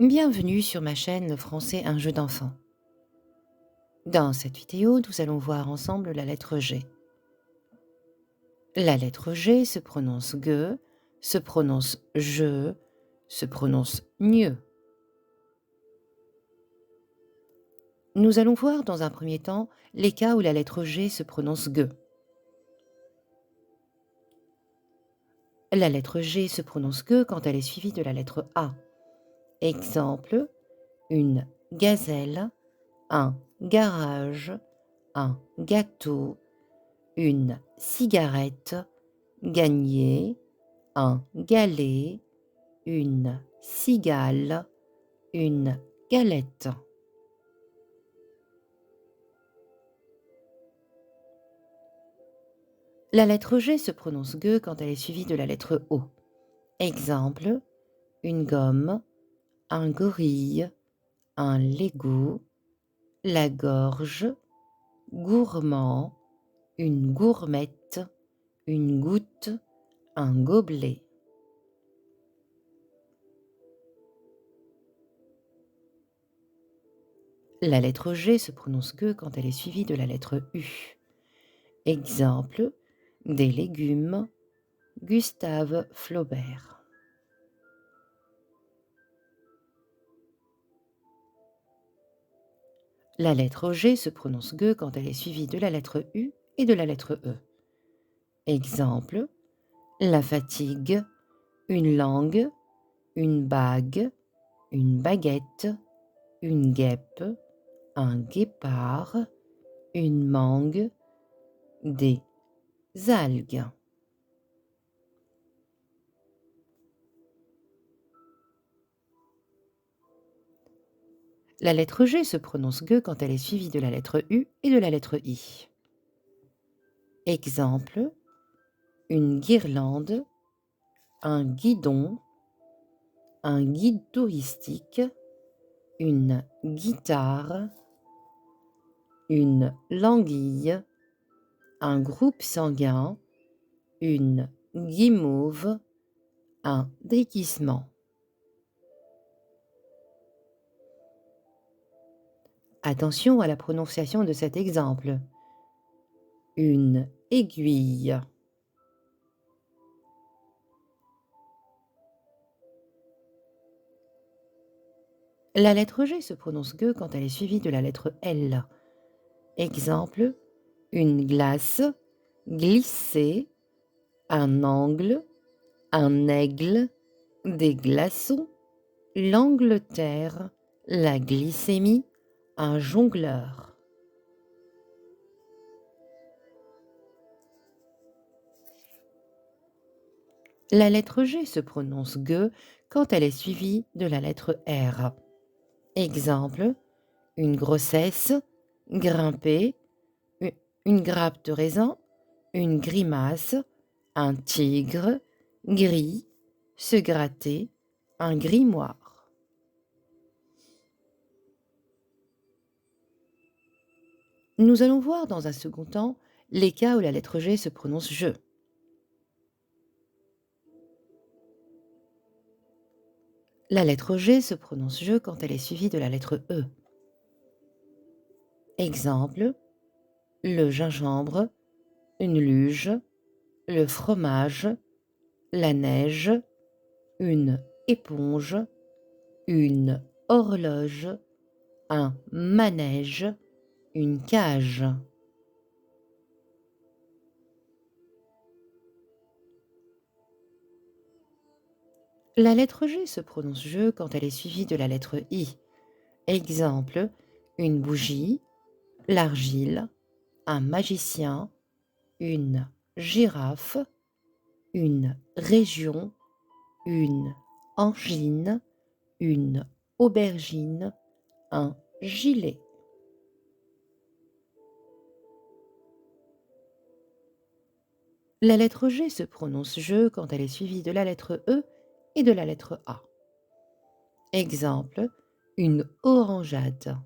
Bienvenue sur ma chaîne Le français un jeu d'enfant. Dans cette vidéo, nous allons voir ensemble la lettre G. La lettre G se prononce G, se prononce je, se prononce gneu. Nous allons voir dans un premier temps les cas où la lettre G se prononce G. La lettre G se prononce G quand elle est suivie de la lettre A. Exemple, une gazelle, un garage, un gâteau, une cigarette, gagner, un galet, une cigale, une galette. La lettre G se prononce G quand elle est suivie de la lettre O. Exemple, une gomme, un gorille, un Lego, la gorge, gourmand, une gourmette, une goutte, un gobelet. La lettre G se prononce G quand elle est suivie de la lettre U. Exemple, des légumes, Gustave Flaubert. La lettre G se prononce G quand elle est suivie de la lettre U et de la lettre E. Exemple, la fatigue, une langue, une bague, une baguette, une guêpe, un guépard, une mangue, des algues. La lettre G se prononce G quand elle est suivie de la lettre U et de la lettre I. Exemple, une guirlande, un guidon, un guide touristique, une guitare, une languille, un groupe sanguin, une guimauve, un déguisement. Attention à la prononciation de cet exemple. Une aiguille. La lettre G se prononce G quand elle est suivie de la lettre L. Exemple, une glace, glisser, un angle, un aigle, des glaçons, l'Angleterre, la glycémie, un jongleur. La lettre G se prononce G quand elle est suivie de la lettre R. Exemple, une grossesse, grimper, une grappe de raisin, une grimace, un tigre, gris, se gratter, un grimoire. Nous allons voir dans un second temps les cas où la lettre G se prononce je. La lettre G se prononce je quand elle est suivie de la lettre E. Exemple, le gingembre, une luge, le fromage, la neige, une éponge, une horloge, un manège, une cage. La lettre G se prononce je quand elle est suivie de la lettre I. Exemple, une bougie, l'argile, un magicien, une girafe, une région, une angine, une aubergine, un gilet. La lettre G se prononce je quand elle est suivie de la lettre E et de la lettre A. Exemple, une orangeade.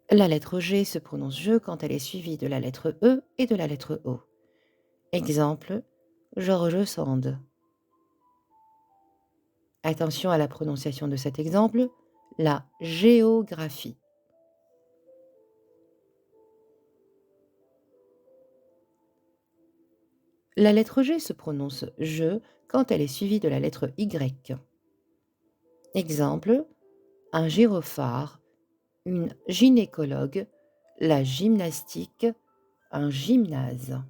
La lettre G se prononce je quand elle est suivie de la lettre E et de la lettre O. Exemple, George Sand. Attention à la prononciation de cet exemple, la géographie. La lettre G se prononce je quand elle est suivie de la lettre Y. Exemple, un gyrophare, une gynécologue, la gymnastique, un gymnase.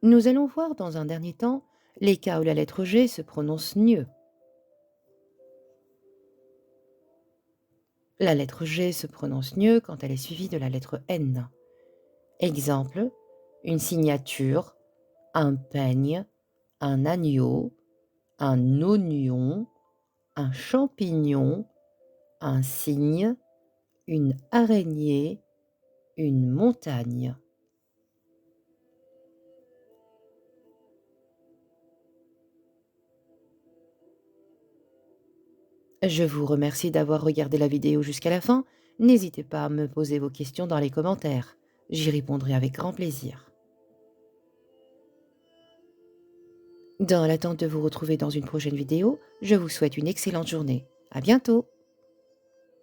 Nous allons voir dans un dernier temps les cas où la lettre G se prononce gneu. La lettre G se prononce gneu quand elle est suivie de la lettre N. Exemple, une signature, un peigne, un agneau, un oignon, un champignon, un cygne, une araignée, une montagne. Je vous remercie d'avoir regardé la vidéo jusqu'à la fin. N'hésitez pas à me poser vos questions dans les commentaires. J'y répondrai avec grand plaisir. Dans l'attente de vous retrouver dans une prochaine vidéo, je vous souhaite une excellente journée. À bientôt!